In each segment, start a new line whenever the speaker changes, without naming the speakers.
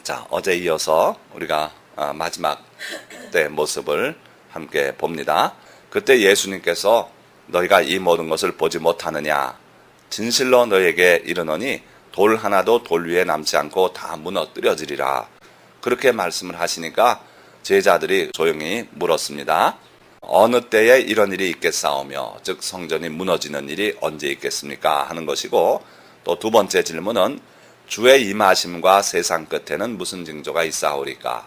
자, 어제 이어서 우리가 마지막 때 모습을 함께 봅니다. 그때 예수님께서 너희가 이 모든 것을 보지 못하느냐? 진실로 너희에게 이르노니 돌 하나도 돌 위에 남지 않고 다 무너뜨려지리라. 그렇게 말씀을 하시니까 제자들이 조용히 물었습니다. 어느 때에 이런 일이 있겠사오며, 즉 성전이 무너지는 일이 언제 있겠습니까? 하는 것이고, 또 두 번째 질문은 주의 임하심과 세상 끝에는 무슨 징조가 있사오리까?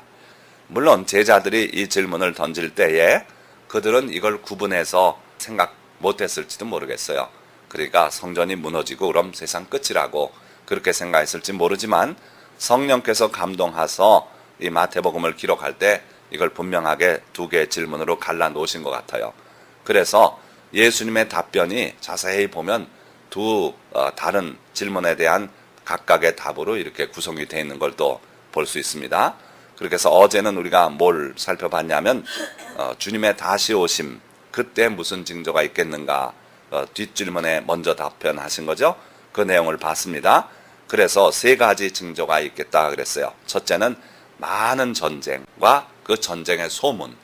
물론 제자들이 이 질문을 던질 때에 그들은 이걸 구분해서 생각 못했을지도 모르겠어요. 그러니까 성전이 무너지고 그럼 세상 끝이라고 그렇게 생각했을지 모르지만 성령께서 감동하셔서 이 마태복음을 기록할 때 이걸 분명하게 두 개의 질문으로 갈라놓으신 것 같아요. 그래서 예수님의 답변이 자세히 보면 두 다른 질문에 대한 각각의 답으로 이렇게 구성이 되어 있는 걸 또 볼 수 있습니다. 그렇게 해서 어제는 우리가 뭘 살펴봤냐면 주님의 다시 오심, 그때 무슨 징조가 있겠는가, 뒷질문에 먼저 답변하신 거죠. 그 내용을 봤습니다. 그래서 세 가지 징조가 있겠다 그랬어요. 첫째는 많은 전쟁과 그 전쟁의 소문,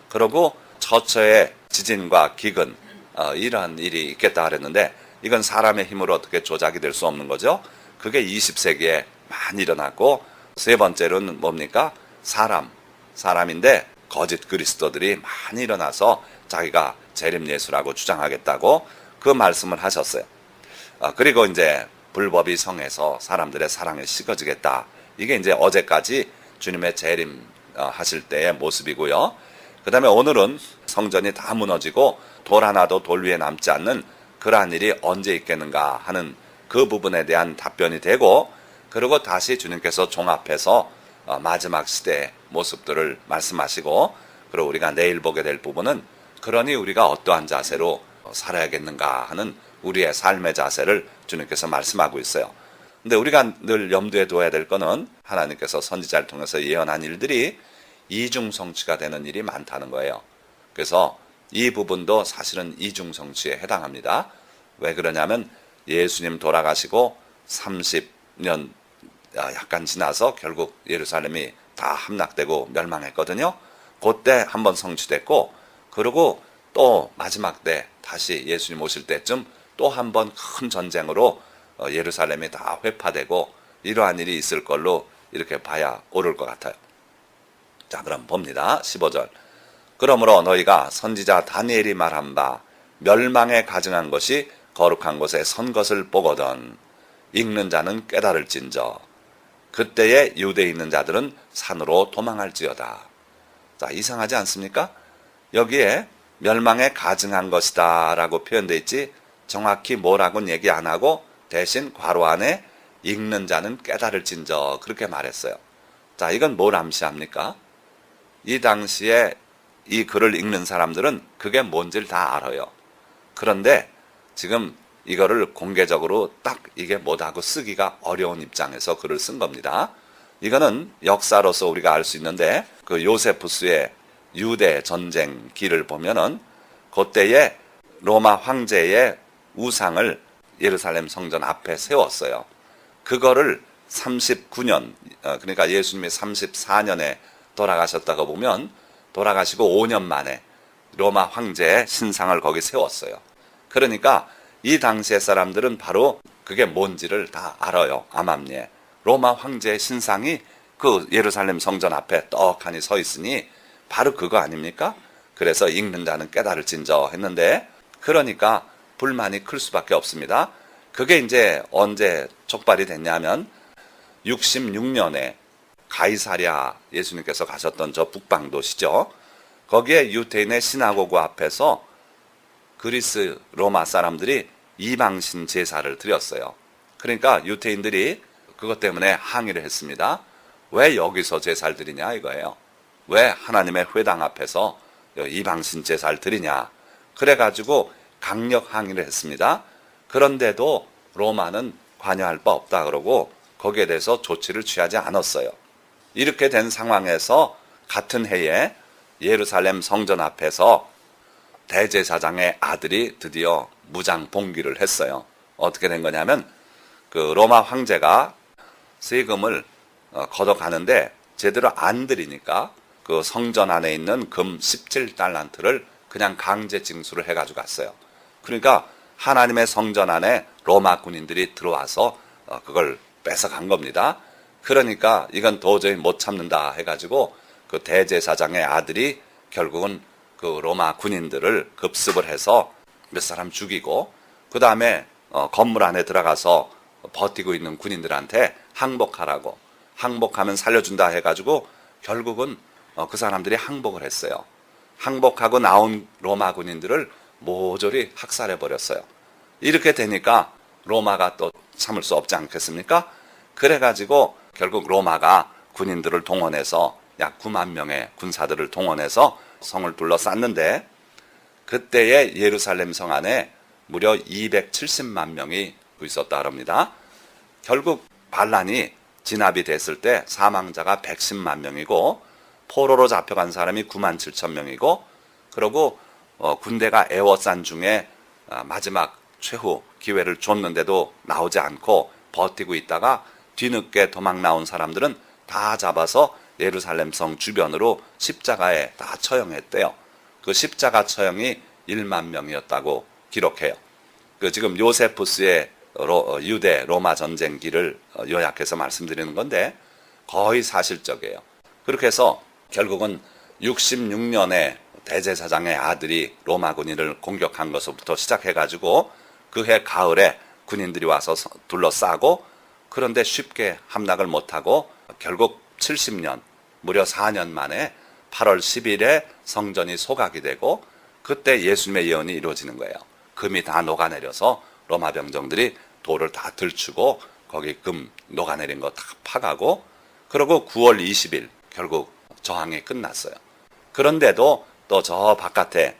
그리고 처처의 지진과 기근, 이러한 일이 있겠다 그랬는데 이건 사람의 힘으로 어떻게 조작이 될 수 없는 거죠. 그게 20세기에 많이 일어났고, 세 번째로는 뭡니까? 사람인데 거짓 그리스도들이 많이 일어나서 자기가 재림 예수라고 주장하겠다고 그 말씀을 하셨어요. 그리고 이제 불법이 성해서 사람들의 사랑이 식어지겠다. 이게 이제 어제까지 주님의 재림 하실 때의 모습이고요. 그 다음에 오늘은 성전이 다 무너지고 돌 하나도 돌 위에 남지 않는 그러한 일이 언제 있겠는가 하는 그 부분에 대한 답변이 되고, 그리고 다시 주님께서 종합해서 마지막 시대의 모습들을 말씀하시고, 그리고 우리가 내일 보게 될 부분은 그러니 우리가 어떠한 자세로 살아야겠는가 하는 우리의 삶의 자세를 주님께서 말씀하고 있어요. 근데 우리가 늘 염두에 둬야 될 거는 하나님께서 선지자를 통해서 예언한 일들이 이중성취가 되는 일이 많다는 거예요. 그래서 이 부분도 사실은 이중성취에 해당합니다. 왜 그러냐면 예수님 돌아가시고 30년 약간 지나서 결국 예루살렘이 다 함락되고 멸망했거든요. 그때 한번 성취됐고, 그리고 또 마지막 때 다시 예수님 오실 때쯤 또 한 번 큰 전쟁으로 예루살렘이 다 회파되고 이러한 일이 있을 걸로 이렇게 봐야 옳을 것 같아요. 자, 그럼 봅니다. 15절. 그러므로 너희가 선지자 다니엘이 말한 바 멸망에 가증한 것이 거룩한 곳에 선 것을 보거든 읽는 자는 깨달을진저 그때에 유대에 있는 자들은 산으로 도망할지어다. 자, 이상하지 않습니까? 여기에 멸망에 가증한 것이다 라고 표현되어 있지 정확히 뭐라고는 얘기 안 하고 대신 괄호 안에 읽는 자는 깨달을진저 그렇게 말했어요. 자, 이건 뭘 암시합니까? 이 당시에 이 글을 읽는 사람들은 그게 뭔지를 다 알아요. 그런데 지금 이거를 공개적으로 딱 이게 뭐다고 쓰기가 어려운 입장에서 글을 쓴 겁니다. 이거는 역사로서 우리가 알 수 있는데 그 요세푸스의 유대 전쟁 기를 보면은 그때에 로마 황제의 우상을 예루살렘 성전 앞에 세웠어요. 그거를 39년, 그러니까 예수님이 34년에 돌아가셨다고 보면 돌아가시고 5년 만에 로마 황제의 신상을 거기 세웠어요. 그러니까 이 당시의 사람들은 바로 그게 뭔지를 다 알아요. 암암리에 로마 황제의 신상이 그 예루살렘 성전 앞에 떡하니 서 있으니 바로 그거 아닙니까? 그래서 읽는 자는 깨달을진저 했는데, 그러니까 불만이 클 수밖에 없습니다. 그게 이제 언제 촉발이 됐냐면 66년에 가이사랴 예수님께서 가셨던 저 북방 도시죠. 거기에 유대인의 시나고그 앞에서 그리스 로마 사람들이 이방신 제사를 드렸어요. 그러니까 유대인들이 그것 때문에 항의를 했습니다. 왜 여기서 제사를 드리냐 이거예요. 왜 하나님의 회당 앞에서 이방신 제사를 드리냐. 그래가지고 강력 항의를 했습니다. 그런데도 로마는 관여할 바 없다 그러고 거기에 대해서 조치를 취하지 않았어요. 이렇게 된 상황에서 같은 해에 예루살렘 성전 앞에서 대제사장의 아들이 드디어 무장 봉기를 했어요. 어떻게 된 거냐면 그 로마 황제가 세금을 걷어가는데 제대로 안 들이니까 그 성전 안에 있는 금 17달란트를 그냥 강제 징수를 해가지고 갔어요. 그러니까 하나님의 성전 안에 로마 군인들이 들어와서 그걸 뺏어간 겁니다. 그러니까 이건 도저히 못 참는다 해가지고 그 대제사장의 아들이 결국은 그 로마 군인들을 급습을 해서 몇 사람 죽이고, 그 다음에 건물 안에 들어가서 버티고 있는 군인들한테 항복하라고, 항복하면 살려준다 해가지고 결국은 그 사람들이 항복을 했어요. 항복하고 나온 로마 군인들을 모조리 학살해 버렸어요. 이렇게 되니까 로마가 또 참을 수 없지 않겠습니까? 그래가지고 결국 로마가 군인들을 동원해서 약 9만 명의 군사들을 동원해서 성을 둘러쌌는데, 그때의 예루살렘 성 안에 무려 270만 명이 있었다 합니다. 결국 반란이 진압이 됐을 때 사망자가 110만 명이고 포로로 잡혀간 사람이 9만 7천 명이고, 그리고 군대가 애워싼 중에 마지막 최후 기회를 줬는데도 나오지 않고 버티고 있다가 뒤늦게 도망 나온 사람들은 다 잡아서 예루살렘 성 주변으로 십자가에 다 처형했대요. 그 십자가 처형이 1만 명이었다고 기록해요. 그 지금 요세푸스의 유대 로마 전쟁기를 요약해서 말씀드리는 건데 거의 사실적이에요. 그렇게 해서 결국은 66년에 대제사장의 아들이 로마 군인을 공격한 것부터 시작해가지고 그해 가을에 군인들이 와서 둘러싸고, 그런데 쉽게 함락을 못하고 결국 70년, 무려 4년 만에 8월 10일에 성전이 소각이 되고, 그때 예수님의 예언이 이루어지는 거예요. 금이 다 녹아내려서 로마 병정들이 돌을 다 들추고 거기 금 녹아내린 거 다 파가고, 그리고 9월 20일 결국 저항이 끝났어요. 그런데도 또 저 바깥에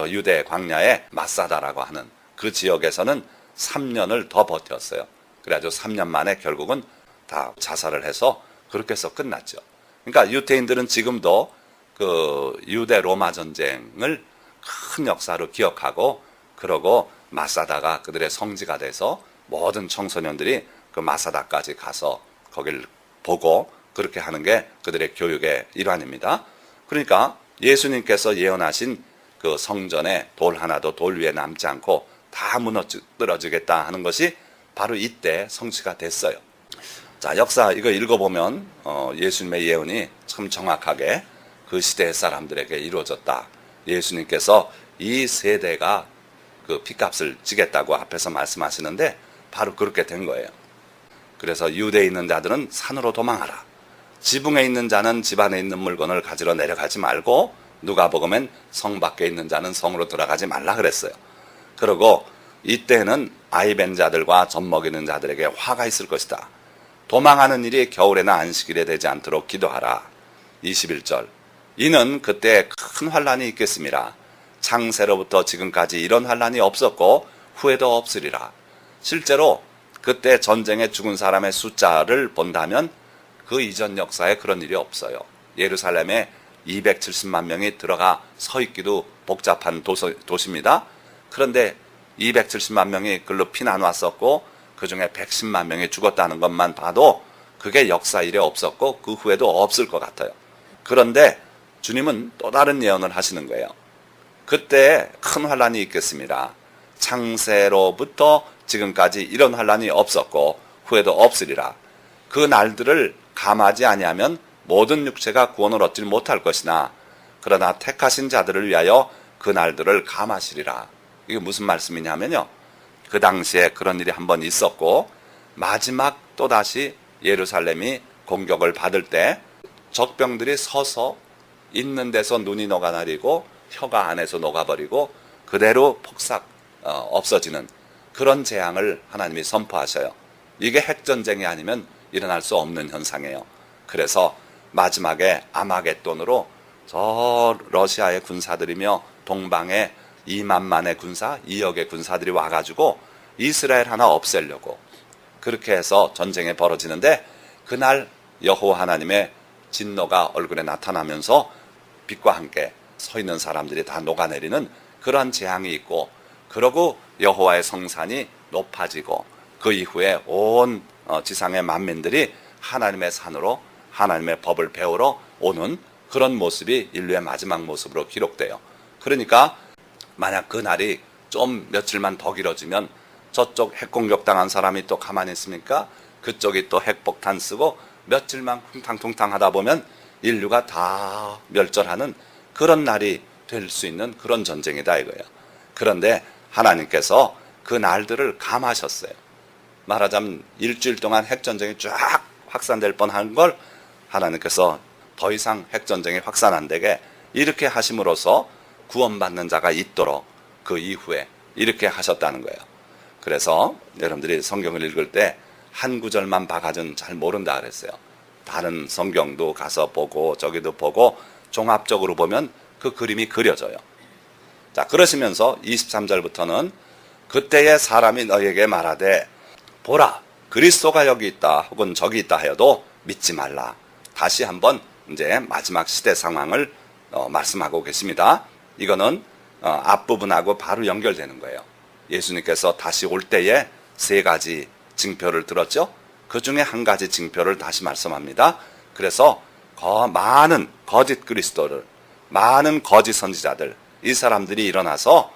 유대 광야의 마사다라고 하는 그 지역에서는 3년을 더 버텼어요. 그래가지고 3년 만에 결국은 다 자살을 해서 그렇게 해서 끝났죠. 그러니까 유대인들은 지금도 그 유대 로마 전쟁을 큰 역사로 기억하고, 그러고 마사다가 그들의 성지가 돼서 모든 청소년들이 그 마사다까지 가서 거길 보고 그렇게 하는 게 그들의 교육의 일환입니다. 그러니까 예수님께서 예언하신 그 성전에 돌 하나도 돌 위에 남지 않고 다 무너뜨려지겠다 하는 것이 바로 이때 성취가 됐어요. 자, 역사 이거 읽어보면 예수님의 예언이 참 정확하게 그 시대의 사람들에게 이루어졌다. 예수님께서 이 세대가 그 핏값을 지겠다고 앞에서 말씀하시는데 바로 그렇게 된 거예요. 그래서 유대에 있는 자들은 산으로 도망하라. 지붕에 있는 자는 집 안에 있는 물건을 가지러 내려가지 말고, 누가복음엔 성 밖에 있는 자는 성으로 들어가지 말라 그랬어요. 그리고 이때는 아이 벤 자들과 젖 먹이는 자들에게 화가 있을 것이다. 도망하는 일이 겨울에나 안식일에 되지 않도록 기도하라. 21절. 이는 그때 큰 환란이 있겠습니다. 창세로부터 지금까지 이런 환란이 없었고 후에도 없으리라. 실제로 그때 전쟁에 죽은 사람의 숫자를 본다면 그 이전 역사에 그런 일이 없어요. 예루살렘에 270만 명이 들어가 서 있기도 복잡한 도시입니다. 그런데 270만 명이 글로 피난 왔었고 그 중에 110만 명이 죽었다는 것만 봐도 그게 역사 일에 없었고 그 후에도 없을 것 같아요. 그런데 주님은 또 다른 예언을 하시는 거예요. 그때 큰 환란이 있겠습니다. 창세로부터 지금까지 이런 환란이 없었고 후에도 없으리라. 그 날들을 감하지 아니하면 모든 육체가 구원을 얻지 못할 것이나 그러나 택하신 자들을 위하여 그 날들을 감하시리라. 이게 무슨 말씀이냐면요, 그 당시에 그런 일이 한번 있었고 마지막 또다시 예루살렘이 공격을 받을 때 적병들이 서서 있는 데서 눈이 녹아내리고 혀가 안에서 녹아버리고 그대로 폭삭 없어지는 그런 재앙을 하나님이 선포하셔요. 이게 핵전쟁이 아니면 일어날 수 없는 현상이에요. 그래서 마지막에 아마겟돈으로 저 러시아의 군사들이며 동방의 2만만의 군사, 2억의 군사들이 와가지고 이스라엘 하나 없애려고 그렇게 해서 전쟁이 벌어지는데, 그날 여호와 하나님의 진노가 얼굴에 나타나면서 빛과 함께 서 있는 사람들이 다 녹아내리는 그런 재앙이 있고, 그러고 여호와의 성산이 높아지고 그 이후에 온 지상의 만민들이 하나님의 산으로 하나님의 법을 배우러 오는 그런 모습이 인류의 마지막 모습으로 기록돼요. 그러니까 만약 그날이 좀 며칠만 더 길어지면 저쪽 핵공격 당한 사람이 또 가만히 있습니까? 그쪽이 또 핵폭탄 쓰고 며칠만 쿵탕쿵탕 하다 보면 인류가 다 멸절하는 그런 날이 될 수 있는 그런 전쟁이다 이거예요. 그런데 하나님께서 그 날들을 감하셨어요. 말하자면 일주일 동안 핵전쟁이 쫙 확산될 뻔한 걸 하나님께서 더 이상 핵전쟁이 확산 안 되게 이렇게 하심으로써 구원받는 자가 있도록 그 이후에 이렇게 하셨다는 거예요. 그래서 여러분들이 성경을 읽을 때 한 구절만 봐가지고는 잘 모른다 그랬어요. 다른 성경도 가서 보고 저기도 보고 종합적으로 보면 그 그림이 그려져요. 자, 그러시면서 23절부터는 그때의 사람이 너희에게 말하되 보라 그리스도가 여기 있다 혹은 저기 있다 하여도 믿지 말라. 다시 한번 이제 마지막 시대 상황을 말씀하고 계십니다. 이거는 앞부분하고 바로 연결되는 거예요. 예수님께서 다시 올 때에 세 가지 징표를 들었죠. 그 중에 한 가지 징표를 다시 말씀합니다. 그래서 많은 거짓 그리스도를, 많은 거짓 선지자들, 이 사람들이 일어나서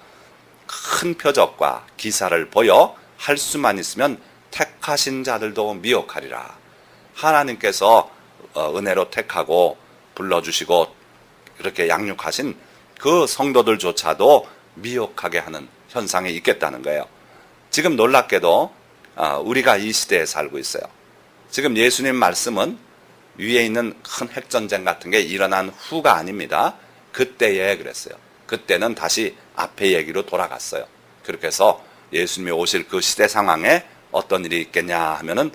큰 표적과 기사를 보여 할 수만 있으면 택하신 자들도 미혹하리라. 하나님께서 은혜로 택하고 불러주시고 이렇게 양육하신 그 성도들조차도 미혹하게 하는 현상이 있겠다는 거예요. 지금 놀랍게도 우리가 이 시대에 살고 있어요. 지금 예수님 말씀은 위에 있는 큰 핵전쟁 같은 게 일어난 후가 아닙니다. 그때에 그랬어요. 그때는 다시 앞의 얘기로 돌아갔어요. 그렇게 해서 예수님이 오실 그 시대 상황에 어떤 일이 있겠냐 하면은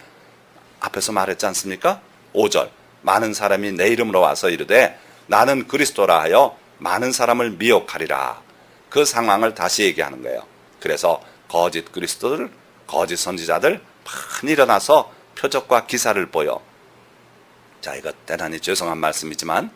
앞에서 말했지 않습니까? 5절 많은 사람이 내 이름으로 와서 이르되 나는 그리스도라 하여 많은 사람을 미혹하리라. 그 상황을 다시 얘기하는 거예요. 그래서 거짓 그리스도들, 거짓 선지자들 많이 일어나서 표적과 기사를 보여. 자, 이거 대단히 죄송한 말씀이지만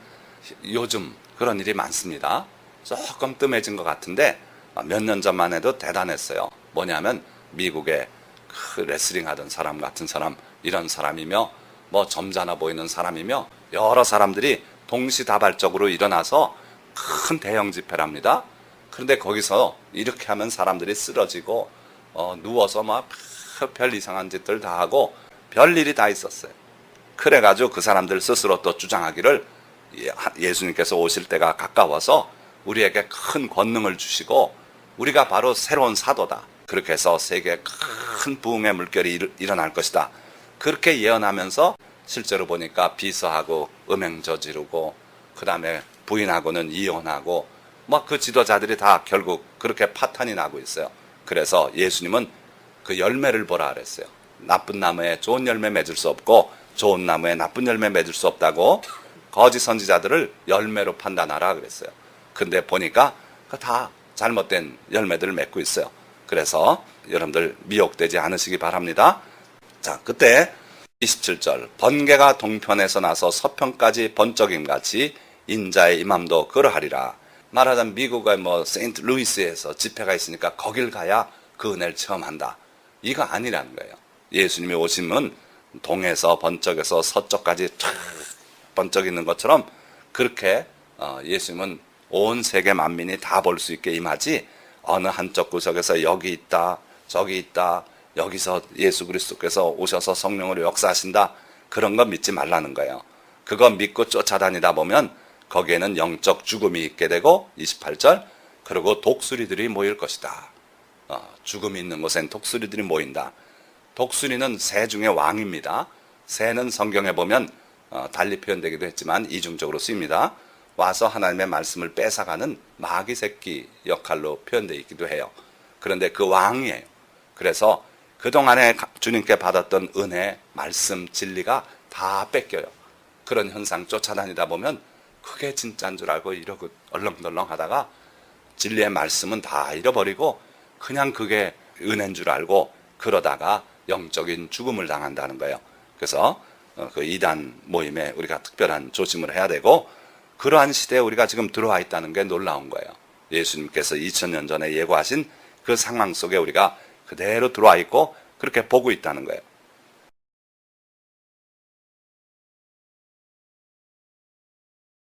요즘 그런 일이 많습니다. 조금 뜸해진 것 같은데 몇 년 전만 해도 대단했어요. 뭐냐면 미국의 그 레슬링 하던 사람 같은 사람, 이런 사람이며 뭐 점잖아 보이는 사람이며 여러 사람들이 동시다발적으로 일어나서 큰 대형 집회랍니다. 그런데 거기서 이렇게 하면 사람들이 쓰러지고 누워서 막 별 이상한 짓들 다 하고 별일이 다 있었어요. 그래가지고 그 사람들 스스로 또 주장하기를 예수님께서 오실 때가 가까워서 우리에게 큰 권능을 주시고 우리가 바로 새로운 사도다. 그렇게 해서 세계에 큰 부흥의 물결이 일어날 것이다. 그렇게 예언하면서 실제로 보니까 비서하고 음행 저지르고 그 다음에 부인하고는 이혼하고 뭐 그 지도자들이 다 결국 그렇게 파탄이 나고 있어요. 그래서 예수님은 그 열매를 보라 그랬어요. 나쁜 나무에 좋은 열매 맺을 수 없고 좋은 나무에 나쁜 열매 맺을 수 없다고 거짓 선지자들을 열매로 판단하라 그랬어요. 근데 보니까 다 잘못된 열매들을 맺고 있어요. 그래서 여러분들 미혹되지 않으시기 바랍니다. 자, 그때 27절 번개가 동편에서 나서 서편까지 번쩍임같이 인자의 임함도 그러하리라. 말하자면 미국의 세인트 루이스에서 집회가 있으니까 거길 가야 그 은혜를 체험한다. 이거 아니라는 거예요. 예수님이 오시면 동에서 번쩍에서 서쪽까지 쫙 번쩍 있는 것처럼 그렇게 예수님은 온 세계 만민이 다 볼 수 있게 임하지 어느 한쪽 구석에서 여기 있다 저기 있다 여기서 예수 그리스도께서 오셔서 성령으로 역사하신다 그런 거 믿지 말라는 거예요. 그거 믿고 쫓아다니다 보면 거기에는 영적 죽음이 있게 되고 28절 그리고 독수리들이 모일 것이다. 죽음이 있는 곳엔 독수리들이 모인다. 독수리는 새 중의 왕입니다. 새는 성경에 보면 달리 표현되기도 했지만 이중적으로 쓰입니다. 와서 하나님의 말씀을 뺏어가는 마귀 새끼 역할로 표현되어 있기도 해요. 그런데 그 왕이에요. 그래서 그동안에 주님께 받았던 은혜, 말씀, 진리가 다 뺏겨요. 그런 현상 쫓아다니다 보면 그게 진짜인 줄 알고 이러고 얼렁덜렁 하다가 진리의 말씀은 다 잃어버리고 그냥 그게 은혜인 줄 알고 그러다가 영적인 죽음을 당한다는 거예요. 그래서 그 이단 모임에 우리가 특별한 조심을 해야 되고 그러한 시대에 우리가 지금 들어와 있다는 게 놀라운 거예요. 예수님께서 2000년 전에 예고하신 그 상황 속에 우리가 그대로 들어와 있고 그렇게 보고 있다는 거예요.